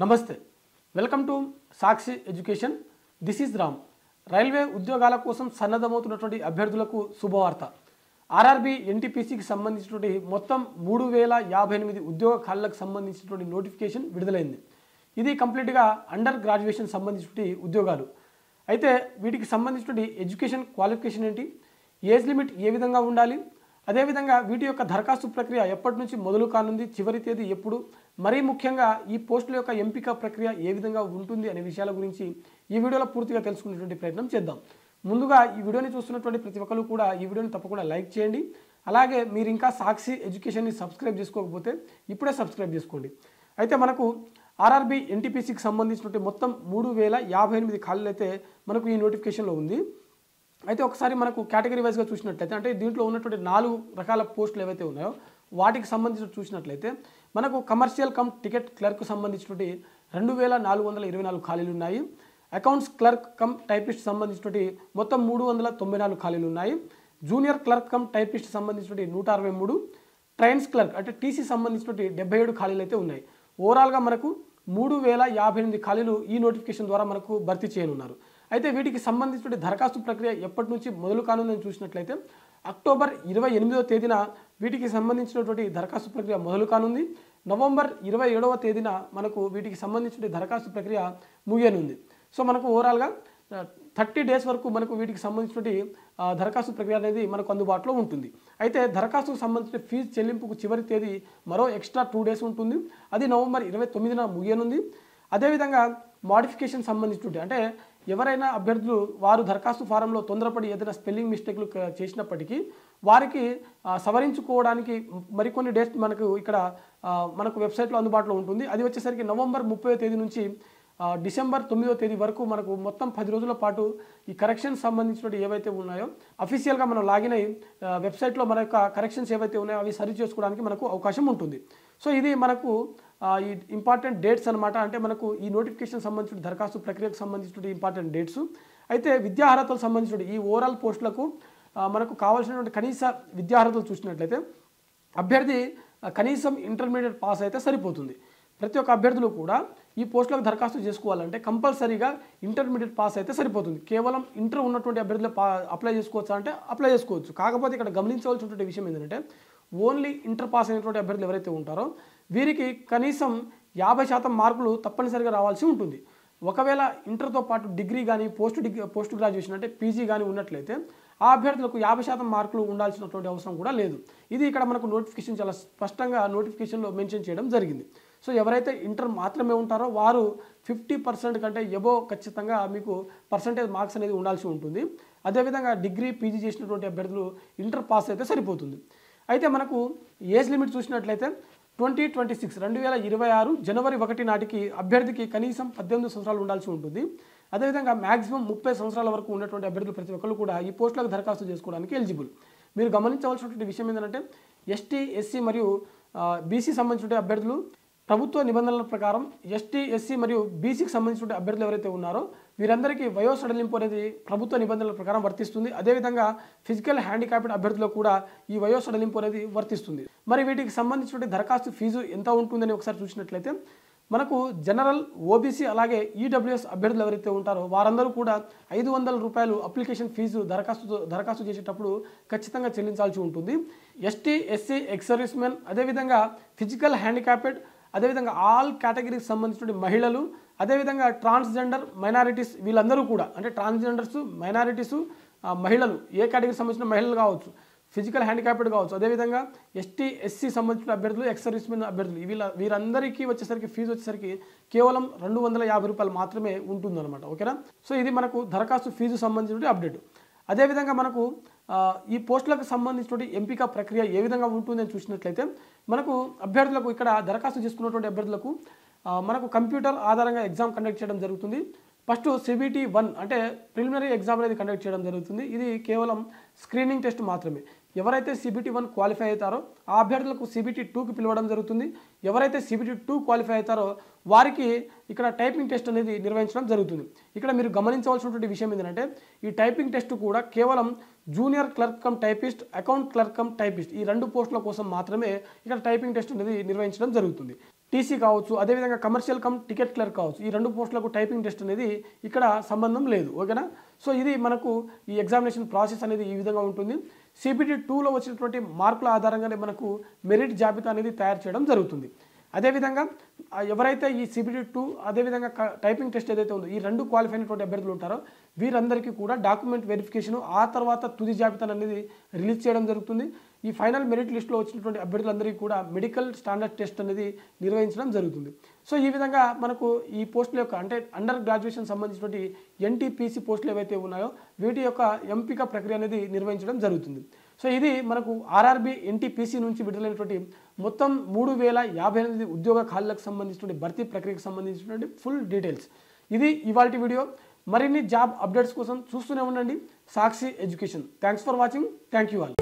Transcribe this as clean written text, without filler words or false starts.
నమస్తే welcome to Sakshi education this is Ram railway ఉద్యోగాల కోసం సన్నద్ధమవుతున్నటువంటి అభ్యర్థులకు శుభవార్త ఆర్ఆర్బీ ఎన్టీపీసీకి సంబంధించినటువంటి మొత్తం 3058 ఉద్యోగ ఖాళీలకు సంబంధించినటువంటి నోటిఫికేషన్ విడుదలైంది ఇది కంప్లీట్గా అండర్ గ్రాడ్యుయేషన్ సంబంధించినటువంటి ఉద్యోగాలు అయితే వీటికి సంబంధించినటువంటి ఎడ్యుకేషన్ క్వాలిఫికేషన్ ఏంటి ఏజ్ లిమిట్ ఏ విధంగా ఉండాలి అదేవిధంగా వీటి యొక్క దరఖాస్తు ప్రక్రియ ఎప్పటి నుంచి మొదలు కానుంది చివరి తేదీ ఎప్పుడు మరీ ముఖ్యంగా ఈ పోస్టుల యొక్క ఎంపిక ప్రక్రియ ఏ విధంగా ఉంటుంది అనే విషయాల గురించి ఈ వీడియోలో పూర్తిగా తెలుసుకునేటువంటి ప్రయత్నం చేద్దాం ముందుగా ఈ వీడియోని చూస్తున్నటువంటి ప్రతి ఒక్కరు కూడా ఈ వీడియోని తప్పకుండా లైక్ చేయండి అలాగే మీరు ఇంకా సాక్షి ఎడ్యుకేషన్ని సబ్స్క్రైబ్ చేసుకోకపోతే ఇప్పుడే సబ్స్క్రైబ్ చేసుకోండి అయితే మనకు ఆర్ఆర్బీ ఎన్టీపీసీకి సంబంధించినటువంటి మొత్తం 3058 ఖాళీలు అయితే మనకు ఈ నోటిఫికేషన్లో ఉంది అయితే ఒకసారి మనకు కేటగిరీ వైజ్గా చూసినట్లయితే అంటే దీంట్లో ఉన్నటువంటి 4 రకాల పోస్టులు ఏవైతే ఉన్నాయో వాటికి సంబంధించి చూసినట్లయితే మనకు కమర్షియల్ కమ్ టికెట్ క్లర్క్ సంబంధించినటువంటి 2424 ఖాళీలు ఉన్నాయి అకౌంట్స్ క్లర్క్ కమ్ టైపిస్ట్ సంబంధించినటువంటి మొత్తం 394 ఖాళీలు ఉన్నాయి జూనియర్ క్లర్క్ కమ్ టైపిస్ట్ సంబంధించినటువంటి 163 ట్రైన్స్ క్లర్క్ అంటే టీసీ సంబంధించినటువంటి 77 ఖాళీలు అయితే ఉన్నాయి ఓవరాల్గా మనకు 3058 ఖాళీలు ఈ నోటిఫికేషన్ ద్వారా మనకు భర్తీ చేయనున్నారు అయితే వీటికి సంబంధించిన దరఖాస్తు ప్రక్రియ ఎప్పటి నుంచి మొదలు కానుందని చూసినట్లయితే అక్టోబర్ 28వ తేదీన వీటికి సంబంధించినటువంటి దరఖాస్తు ప్రక్రియ మొదలు కానుంది నవంబర్ 27వ తేదీన మనకు వీటికి సంబంధించిన దరఖాస్తు ప్రక్రియ ముగియనుంది సో మనకు ఓవరాల్గా 30 డేస్ వరకు మనకు వీటికి సంబంధించినటువంటి దరఖాస్తు ప్రక్రియ అనేది మనకు అందుబాటులో ఉంటుంది అయితే దరఖాస్తుకు సంబంధించిన ఫీజు చెల్లింపుకు చివరి తేదీ మరో ఎక్స్ట్రా 2 డేస్ ఉంటుంది అది నవంబర్ 29న ముగియనుంది అదేవిధంగా మోడిఫికేషన్ సంబంధించినటువంటి అంటే ఎవరైనా అభ్యర్థులు వారు దరఖాస్తు ఫారంలో తొందరపడి ఏదైనా స్పెల్లింగ్ మిస్టేక్లు చేసినప్పటికీ వారికి సవరించుకోవడానికి మరికొన్ని డేట్స్ మనకు ఇక్కడ మనకు వెబ్సైట్లో అందుబాటులో ఉంటుంది అది వచ్చేసరికి నవంబర్ 30వ తేదీ నుంచి డిసెంబర్ 9వ తేదీ వరకు మనకు మొత్తం 10 రోజుల పాటు ఈ కరెక్షన్ సంబంధించినవి ఏవైతే ఉన్నాయో అఫీషియల్గా మనం లాగిన్ అయ్యి వెబ్సైట్లో మన యొక్క కరెక్షన్స్ ఏవైతే ఉన్నాయో అవి సరి చేసుకోవడానికి మనకు అవకాశం ఉంటుంది సో ఇది మనకు ఈ ఇంపార్టెంట్ డేట్స్ అనమాట అంటే మనకు ఈ నోటిఫికేషన్ సంబంధించిన దరఖాస్తు ప్రక్రియకు సంబంధించిన ఇంపార్టెంట్ డేట్స్ అయితే విద్యా అర్హతలకు సంబంధించిన ఈ ఓవరాల్ పోస్టులకు మనకు కావాల్సినటువంటి కనీస విద్యా అర్హతలు చూసినట్లయితే అభ్యర్థి కనీసం ఇంటర్మీడియట్ పాస్ అయితే సరిపోతుంది ప్రతి ఒక్క అభ్యర్థులు కూడా ఈ పోస్టులకు దరఖాస్తు చేసుకోవాలంటే కంపల్సరీగా ఇంటర్మీడియట్ పాస్ అయితే సరిపోతుంది కేవలం ఇంటర్ ఉన్నటువంటి అభ్యర్థులు అప్లై చేసుకోవచ్చా అంటే అప్లై చేసుకోవచ్చు కాకపోతే ఇక్కడ గమనించవలసినటువంటి విషయం ఏంటంటే ఓన్లీ ఇంటర్ పాస్ అయినటువంటి అభ్యర్థులు ఎవరైతే ఉంటారో వీరికి కనీసం 50% మార్కులు తప్పనిసరిగా రావాల్సి ఉంటుంది ఒకవేళ ఇంటర్తో పాటు డిగ్రీ కానీ పోస్ట్ గ్రాడ్యుయేషన్ అంటే పీజీ కానీ ఉన్నట్లయితే ఆ అభ్యర్థులకు 50% మార్కులు ఉండాల్సినటువంటి అవసరం కూడా లేదు ఇది ఇక్కడ మనకు నోటిఫికేషన్ చాలా స్పష్టంగా నోటిఫికేషన్లో మెన్షన్ చేయడం జరిగింది సో ఎవరైతే ఇంటర్ మాత్రమే ఉంటారో వారు 50% కంటే ఎబో ఖచ్చితంగా మీకు పర్సంటేజ్ మార్క్స్ అనేది ఉండాల్సి ఉంటుంది అదేవిధంగా డిగ్రీ పీజీ చేసినటువంటి అభ్యర్థులు ఇంటర్ పాస్ అయితే సరిపోతుంది అయితే మనకు ఏజ్ లిమిట్ చూసినట్లయితే 2026 జనవరి 1 నాటికి అభ్యర్థికి కనీసం 18 సంవత్సరాలు ఉండాల్సి ఉంటుంది అదేవిధంగా మ్యాక్సిమం 30 సంవత్సరాల వరకు ఉన్నటువంటి అభ్యర్థులు ప్రతి ఒక్కరు కూడా ఈ పోస్టులకు దరఖాస్తు చేసుకోవడానికి ఎలిజిబుల్ మీరు గమనించవలసినటువంటి విషయం ఏంటంటే ఎస్టీ ఎస్సీ మరియు బీసీ సంబంధించిన అభ్యర్థులు ప్రభుత్వ నిబంధనల ప్రకారం ఎస్టీ ఎస్సీ మరియు బీసీకి సంబంధించిన అభ్యర్థులు ఎవరైతే ఉన్నారో వీరందరికీ వయో సడలింపు అనేది ప్రభుత్వ నిబంధనల ప్రకారం వర్తిస్తుంది అదేవిధంగా ఫిజికల్ హ్యాండిక్యాప్డ్ అభ్యర్థులకు కూడా ఈ వయో సడలింపు అనేది వర్తిస్తుంది మరి వీటికి సంబంధించిన దరఖాస్తు ఫీజు ఎంత ఉంటుందని ఒకసారి చూసినట్లయితే మనకు జనరల్ ఓబీసీ అలాగే ఈడబ్ల్యూఎస్ అభ్యర్థులు ఎవరైతే ఉంటారో వారందరూ కూడా 500 రూపాయలు అప్లికేషన్ ఫీజు దరఖాస్తు చేసేటప్పుడు ఖచ్చితంగా చెల్లించాల్సి ఉంటుంది ST SC ex service men అదేవిధంగా ఫిజికల్ హ్యాండిక్యాప్డ్ అదేవిధంగా ఆల్ కేటగిరీకి సంబంధించిన మహిళలు అదేవిధంగా ట్రాన్స్జెండర్ మైనారిటీస్ వీళ్ళందరూ కూడా అంటే ట్రాన్స్జెండర్స్ మైనారిటీసు మహిళలు ఏ కేటగిరీకి సంబంధించిన మహిళలు కావచ్చు ఫిజికల్ హ్యాండిక్యాప్డ్ కావచ్చు అదేవిధంగా ఎస్టీ ఎస్సీ సంబంధించిన అభ్యర్థులు ఎక్స్ సర్వీస్మెన్ అభ్యర్థులు వీరందరికీ వచ్చేసరికి ఫీజు వచ్చేసరికి కేవలం 250 రూపాయలు మాత్రమే ఉంటుందన్నమాట ఓకేనా సో ఇది మనకు దరఖాస్తు ఫీజు సంబంధించిన అప్డేట్ అదేవిధంగా మనకు ఈ పోస్టులకు సంబంధించిన ఎంపిక ప్రక్రియ ఏ విధంగా ఉంటుందని చూసినట్లయితే మనకు అభ్యర్థులకు ఇక్కడ దరఖాస్తు చేసుకున్నటువంటి అభ్యర్థులకు మనకు కంప్యూటర్ ఆధారంగా ఎగ్జామ్ కండక్ట్ చేయడం జరుగుతుంది ఫస్ట్ CBT 1 అంటే ప్రిలిమినరీ ఎగ్జామ్ అనేది కండక్ట్ చేయడం జరుగుతుంది ఇది కేవలం స్క్రీనింగ్ టెస్ట్ మాత్రమే ఎవరైతే CBT 1 క్వాలిఫై అవుతారో ఆ అభ్యర్థులకు CBT 2కి పిలవడం జరుగుతుంది ఎవరైతే CBT 2 క్వాలిఫై అవుతారో వారికి ఇక్కడ టైపింగ్ టెస్ట్ అనేది నిర్వహించడం జరుగుతుంది ఇక్కడ మీరు గమనించవలసినటువంటి విషయం ఏంటంటే ఈ టైపింగ్ టెస్ట్ కూడా కేవలం junior clerk cum typist account clerk cum typist ఈ 2 పోస్టుల కోసం మాత్రమే ఇక్కడ టైపింగ్ టెస్ట్ అనేది నిర్వహించడం జరుగుతుంది టీసీ కావచ్చు, అదేవిధంగా కమర్షియల్ కమ్ టికెట్ క్లర్క్ కావచ్చు, ఈ 2 పోస్టులకు టైపింగ్ టెస్ట్ అనేది ఇక్కడ సంబంధం లేదు. ఓకేనా. సో ఇది మనకు ఈ ఎగ్జామినేషన్ ప్రాసెస్ అనేది ఈ విధంగా ఉంటుంది. CBT 2లో వచ్చినటువంటి మార్కుల ఆధారంగానే మనకు మెరిట్ జాబితా అనేది తయారు చేయడం జరుగుతుంది. అదేవిధంగా ఎవరైతే ఈ CBT 2 అదేవిధంగా టైపింగ్ టెస్ట్ ఏదైతే ఉందో ఈ 2 క్వాలిఫై అయినటువంటి అభ్యర్థులు ఉంటారో వీరందరికీ కూడా డాక్యుమెంట్ వెరిఫికేషన్ ఆ తర్వాత తుది జాబితాను అనేది రిలీజ్ చేయడం జరుగుతుంది. ఈ ఫైనల్ మెరిట్ లిస్ట్లో వచ్చినటువంటి అభ్యర్థులందరికీ కూడా మెడికల్ స్టాండర్డ్ టెస్ట్ అనేది నిర్వహించడం జరుగుతుంది. సో ఈ విధంగా మనకు ఈ పోస్టుల యొక్క అంటే అండర్ గ్రాడ్యుయేషన్ సంబంధించినటువంటి NTPC పోస్టులు ఏవైతే ఉన్నాయో వీటి యొక్క ఎంపిక ప్రక్రియ అనేది నిర్వహించడం జరుగుతుంది. సో ఇది మనకు RRB NTPC నుంచి విడుదలైనటువంటి మొత్తం 3058 ఉద్యోగ ఖాళీలకు సంబంధించినటువంటి భర్తీ ప్రక్రియకు సంబంధించినటువంటి ఫుల్ డీటెయిల్స్. ఇది ఇవాల్టి వీడియో. మరిన్ని జాబ్ అప్డేట్స్ కోసం చూస్తూనే ఉండండి Sakshi education. Thanks for watching. Thank you all.